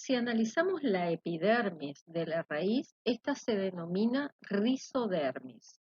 Si analizamos la epidermis de la raíz, esta se denomina rizodermis.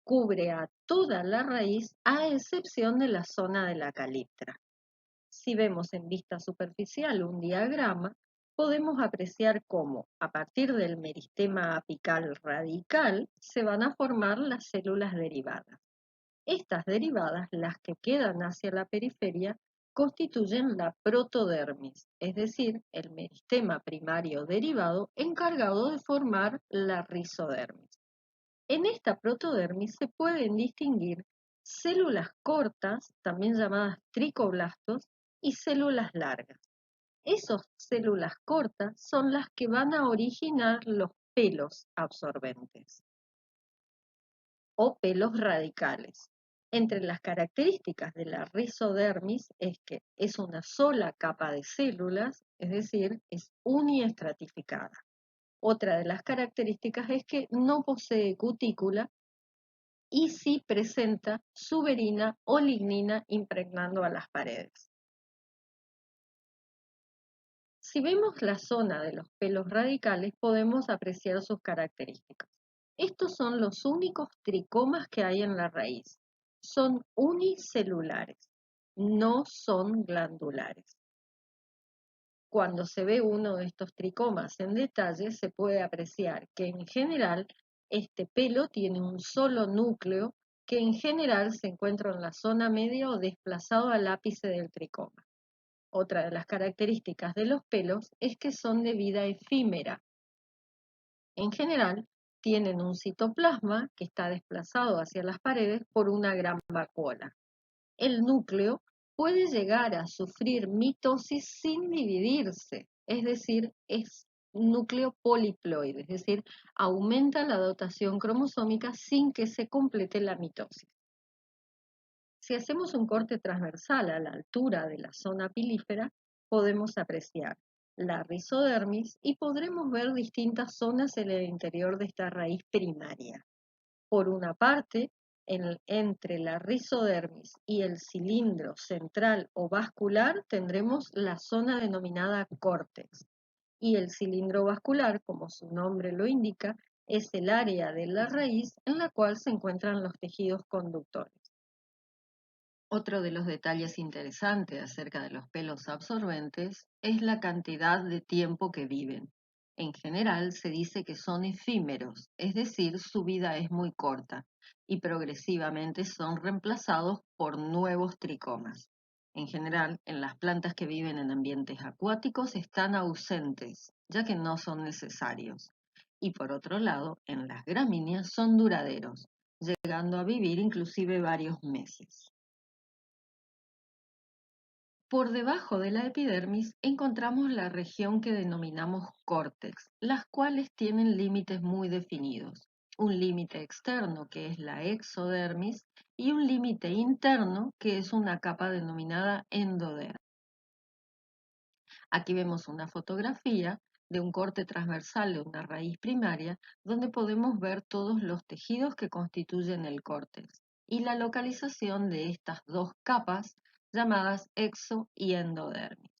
Cubre a toda la raíz a excepción de la zona de la caliptra. Si vemos en vista superficial un diagrama, podemos apreciar cómo, a partir del meristema apical radical, se van a formar las células derivadas. Estas derivadas, las que quedan hacia la periferia, constituyen la protodermis, es decir, el meristema primario derivado encargado de formar la rizodermis. En esta protodermis se pueden distinguir células cortas, también llamadas tricoblastos, y células largas. Esas células cortas son las que van a originar los pelos absorbentes o pelos radicales. Entre las características de la rizodermis es que es una sola capa de células, es decir, es uniestratificada. Otra de las características es que no posee cutícula y sí presenta suberina o lignina impregnando a las paredes. Si vemos la zona de los pelos radicales, podemos apreciar sus características. Estos son los únicos tricomas que hay en la raíz. Son unicelulares, no son glandulares. Cuando se ve uno de estos tricomas en detalle, se puede apreciar que en general este pelo tiene un solo núcleo que en general se encuentra en la zona media o desplazado al ápice del tricoma. Otra de las características de los pelos es que son de vida efímera. En general, tienen un citoplasma que está desplazado hacia las paredes por una gran vacuola. El núcleo puede llegar a sufrir mitosis sin dividirse, es decir, es un núcleo poliploide, es decir, aumenta la dotación cromosómica sin que se complete la mitosis. Si hacemos un corte transversal a la altura de la zona pilífera, podemos apreciar la rizodermis y podremos ver distintas zonas en el interior de esta raíz primaria. Por una parte, entre la rizodermis y el cilindro central o vascular tendremos la zona denominada córtex. Y el cilindro vascular, como su nombre lo indica, es el área de la raíz en la cual se encuentran los tejidos conductores. Otro de los detalles interesantes acerca de los pelos absorbentes es la cantidad de tiempo que viven. En general se dice que son efímeros, es decir, su vida es muy corta y progresivamente son reemplazados por nuevos tricomas. En general, en las plantas que viven en ambientes acuáticos están ausentes, ya que no son necesarios. Y por otro lado, en las gramíneas son duraderos, llegando a vivir inclusive varios meses. Por debajo de la epidermis encontramos la región que denominamos córtex, las cuales tienen límites muy definidos. Un límite externo que es la exodermis y un límite interno que es una capa denominada endodermis. Aquí vemos una fotografía de un corte transversal de una raíz primaria donde podemos ver todos los tejidos que constituyen el córtex y la localización de estas dos capas llamadas exo y endodermis.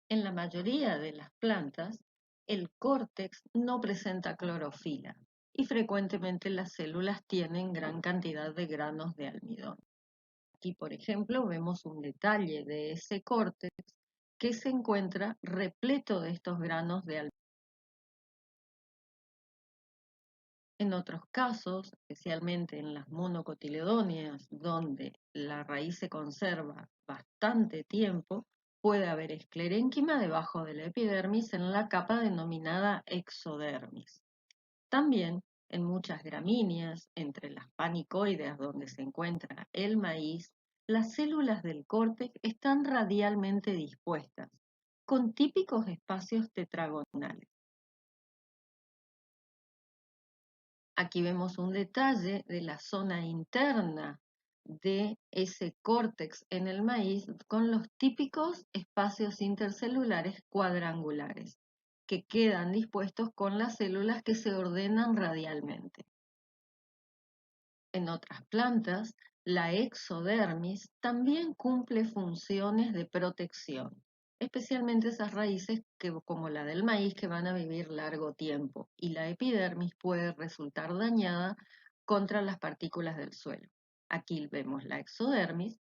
En la mayoría de las plantas, el córtex no presenta clorofila y frecuentemente las células tienen gran cantidad de granos de almidón. Aquí, por ejemplo, vemos un detalle de ese córtex que se encuentra repleto de estos granos de almidón. En otros casos, especialmente en las monocotiledóneas, donde la raíz se conserva bastante tiempo, puede haber esclerénquima debajo de la epidermis en la capa denominada exodermis. También en muchas gramíneas, entre las panicoideas donde se encuentra el maíz, las células del córtex están radialmente dispuestas, con típicos espacios tetragonales. Aquí vemos un detalle de la zona interna de ese córtex en el maíz con los típicos espacios intercelulares cuadrangulares que quedan dispuestos con las células que se ordenan radialmente. En otras plantas, la exodermis también cumple funciones de protección, especialmente esas raíces que, como la del maíz, que van a vivir largo tiempo, y la epidermis puede resultar dañada contra las partículas del suelo. Aquí vemos la exodermis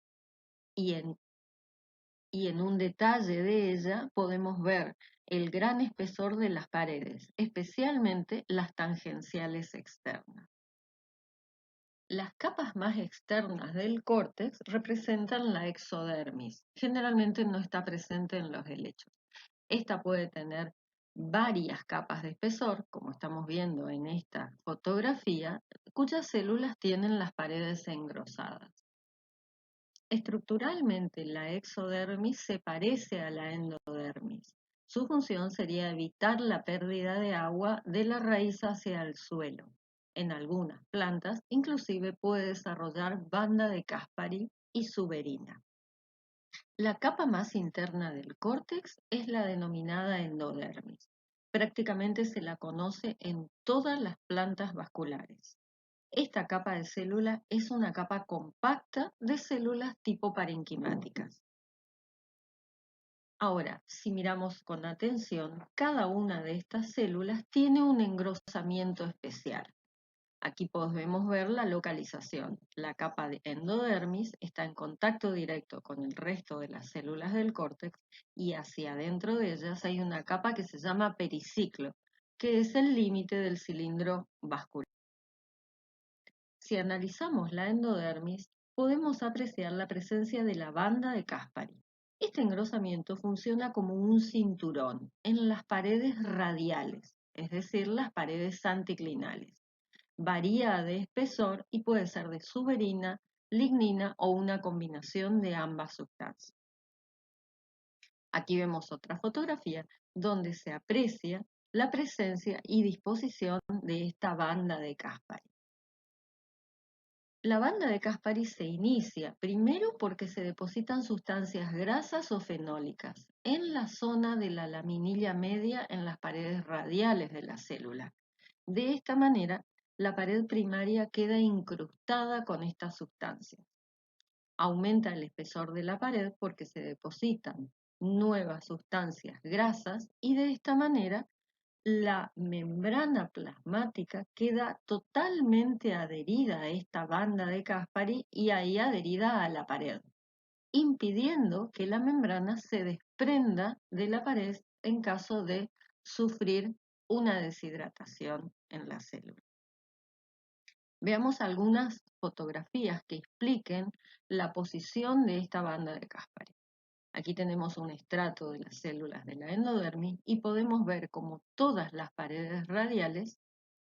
y en un detalle de ella podemos ver el gran espesor de las paredes, especialmente las tangenciales externas. Las capas más externas del córtex representan la exodermis. Generalmente no está presente en los helechos. Esta puede tener varias capas de espesor, como estamos viendo en esta fotografía, cuyas células tienen las paredes engrosadas. Estructuralmente, la exodermis se parece a la endodermis. Su función sería evitar la pérdida de agua de la raíz hacia el suelo. En algunas plantas, inclusive puede desarrollar banda de Caspari y suberina. La capa más interna del córtex es la denominada endodermis. Prácticamente se la conoce en todas las plantas vasculares. Esta capa de célula es una capa compacta de células tipo parenquimáticas. Ahora, si miramos con atención, cada una de estas células tiene un engrosamiento especial. Aquí podemos ver la localización. La capa de endodermis está en contacto directo con el resto de las células del córtex y hacia adentro de ellas hay una capa que se llama periciclo, que es el límite del cilindro vascular. Si analizamos la endodermis, podemos apreciar la presencia de la banda de Caspari. Este engrosamiento funciona como un cinturón en las paredes radiales, es decir, las paredes anticlinales. Varía de espesor y puede ser de suberina, lignina o una combinación de ambas sustancias. Aquí vemos otra fotografía donde se aprecia la presencia y disposición de esta banda de Caspari. La banda de Caspari se inicia primero porque se depositan sustancias grasas o fenólicas en la zona de la laminilla media en las paredes radiales de la célula. De esta manera, la pared primaria queda incrustada con estas sustancias. Aumenta el espesor de la pared porque se depositan nuevas sustancias grasas y de esta manera la membrana plasmática queda totalmente adherida a esta banda de Caspari y ahí adherida a la pared, impidiendo que la membrana se desprenda de la pared en caso de sufrir una deshidratación en la célula. Veamos algunas fotografías que expliquen la posición de esta banda de Caspari. Aquí tenemos un estrato de las células de la endodermis y podemos ver cómo todas las paredes radiales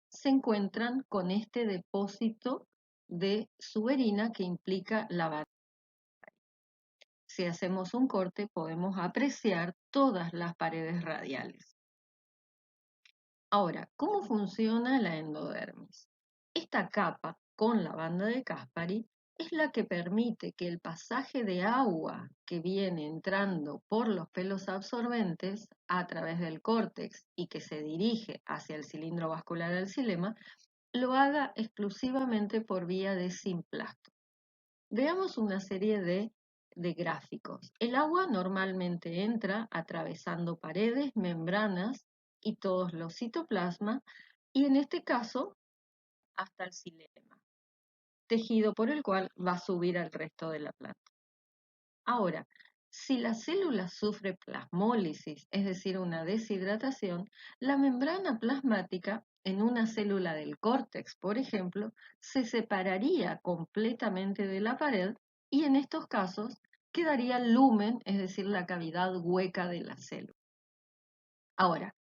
se encuentran con este depósito de suberina que implica la banda. Si hacemos un corte, podemos apreciar todas las paredes radiales. Ahora, ¿cómo funciona la endodermis? Esta capa con la banda de Caspari es la que permite que el pasaje de agua que viene entrando por los pelos absorbentes a través del córtex y que se dirige hacia el cilindro vascular del xilema, lo haga exclusivamente por vía de simplasto. Veamos una serie de gráficos. El agua normalmente entra atravesando paredes, membranas y todos los citoplasmas, y en este caso hasta el xilema, tejido por el cual va a subir al resto de la planta. Ahora, si la célula sufre plasmólisis, es decir, una deshidratación, la membrana plasmática en una célula del córtex, por ejemplo, se separaría completamente de la pared y en estos casos quedaría el lumen, es decir, la cavidad hueca de la célula. Ahora,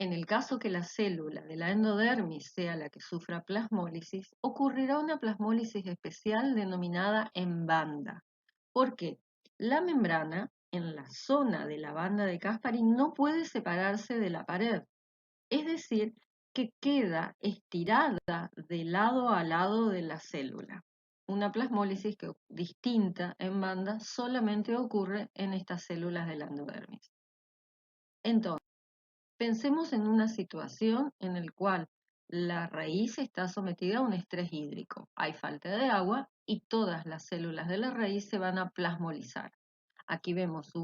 en el caso que la célula de la endodermis sea la que sufra plasmólisis, ocurrirá una plasmólisis especial denominada en banda. ¿Por qué? La membrana en la zona de la banda de Caspari no puede separarse de la pared, es decir, que queda estirada de lado a lado de la célula. Una plasmólisis distinta en banda solamente ocurre en estas células de la endodermis. Entonces, pensemos en una situación en la cual la raíz está sometida a un estrés hídrico. Hay falta de agua y todas las células de la raíz se van a plasmolizar. Aquí vemos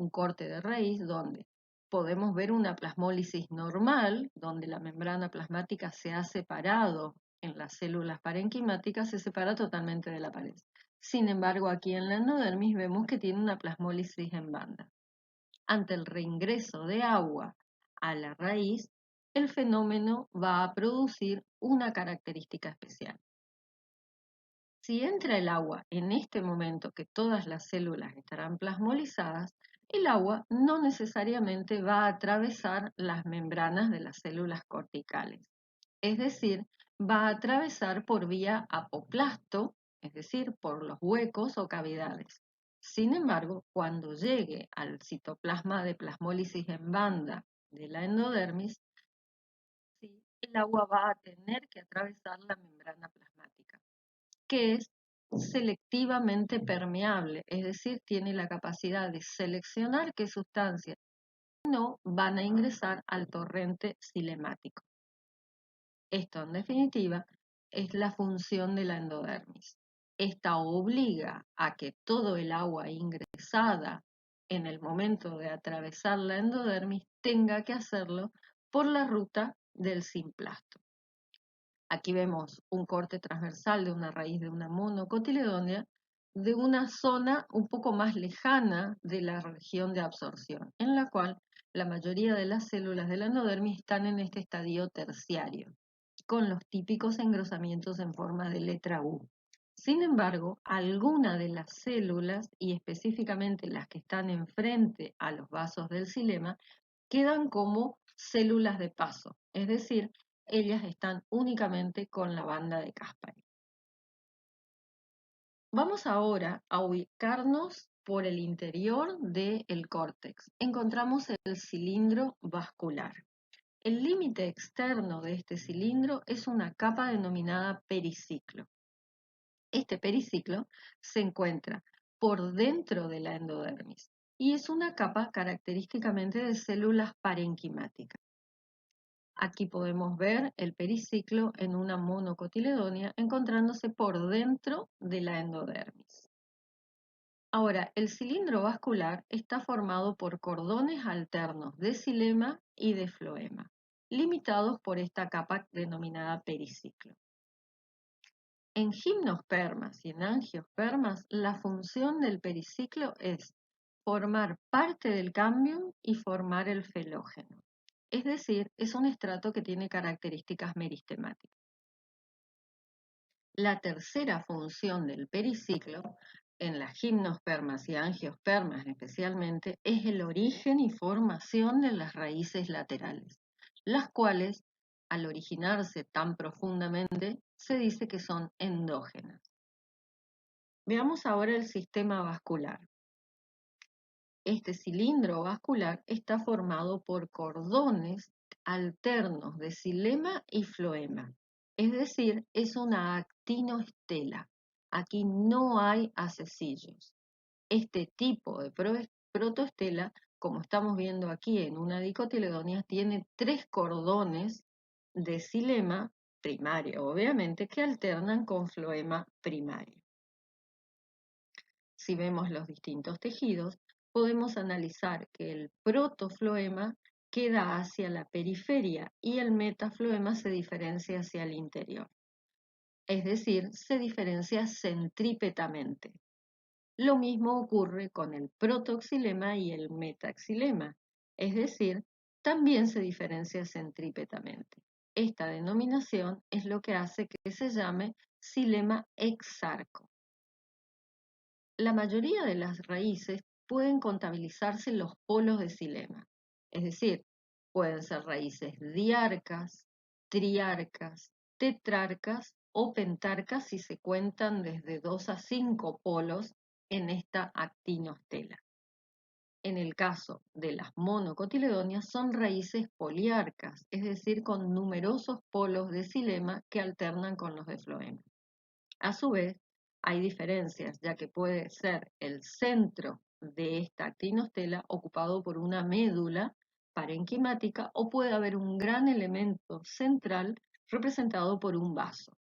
un corte de raíz donde podemos ver una plasmólisis normal, donde la membrana plasmática se ha separado en las células parenquimáticas, se separa totalmente de la pared. Sin embargo, aquí en la endodermis vemos que tiene una plasmólisis en banda. Ante el reingreso de agua a la raíz, el fenómeno va a producir una característica especial. Si entra el agua en este momento que todas las células estarán plasmolizadas, el agua no necesariamente va a atravesar las membranas de las células corticales. Es decir, va a atravesar por vía apoplasto, es decir, por los huecos o cavidades. Sin embargo, cuando llegue al citoplasma de plasmólisis en banda de la endodermis, sí, el agua va a tener que atravesar la membrana plasmática, que es selectivamente permeable, es decir, tiene la capacidad de seleccionar qué sustancias no van a ingresar al torrente cilemático. Esto, en definitiva, es la función de la endodermis. Esta obliga a que todo el agua ingresada en el momento de atravesar la endodermis tenga que hacerlo por la ruta del simplasto. Aquí vemos un corte transversal de una raíz de una monocotiledónea de una zona un poco más lejana de la región de absorción, en la cual la mayoría de las células de la endodermis están en este estadio terciario, con los típicos engrosamientos en forma de letra U. Sin embargo, algunas de las células, y específicamente las que están enfrente a los vasos del xilema, quedan como células de paso, es decir, ellas están únicamente con la banda de Caspary. Vamos ahora a ubicarnos por el interior del córtex. Encontramos el cilindro vascular. El límite externo de este cilindro es una capa denominada periciclo. Este periciclo se encuentra por dentro de la endodermis y es una capa característicamente de células parenquimáticas. Aquí podemos ver el periciclo en una monocotiledonia encontrándose por dentro de la endodermis. Ahora, el cilindro vascular está formado por cordones alternos de xilema y de floema, limitados por esta capa denominada periciclo. En gimnospermas y en angiospermas, la función del periciclo es formar parte del cámbium y formar el felógeno. Es decir, es un estrato que tiene características meristemáticas. La tercera función del periciclo, en las gimnospermas y angiospermas especialmente, es el origen y formación de las raíces laterales, las cuales, al originarse tan profundamente, se dice que son endógenas. Veamos ahora el sistema vascular. Este cilindro vascular está formado por cordones alternos de xilema y floema, es decir, es una actinoestela. Aquí no hay acecillos. Este tipo de protoestela, como estamos viendo aquí en una dicotiledonia, tiene 3 cordones de xilema primario, obviamente, que alternan con floema primario. Si vemos los distintos tejidos, podemos analizar que el protofloema queda hacia la periferia y el metafloema se diferencia hacia el interior. Es decir, se diferencia centrípetamente. Lo mismo ocurre con el protoxilema y el metaxilema, es decir, también se diferencia centrípetamente. Esta denominación es lo que hace que se llame xilema exarco. La mayoría de las raíces pueden contabilizarse los polos de xilema, es decir, pueden ser raíces diarcas, triarcas, tetrarcas o pentarcas si se cuentan desde 2 a 5 polos en esta actinostela. En el caso de las monocotiledonias son raíces poliarcas, es decir, con numerosos polos de xilema que alternan con los de floema. A su vez, hay diferencias, ya que puede ser el centro de esta actinostela ocupado por una médula parenquimática o puede haber un gran elemento central representado por un vaso.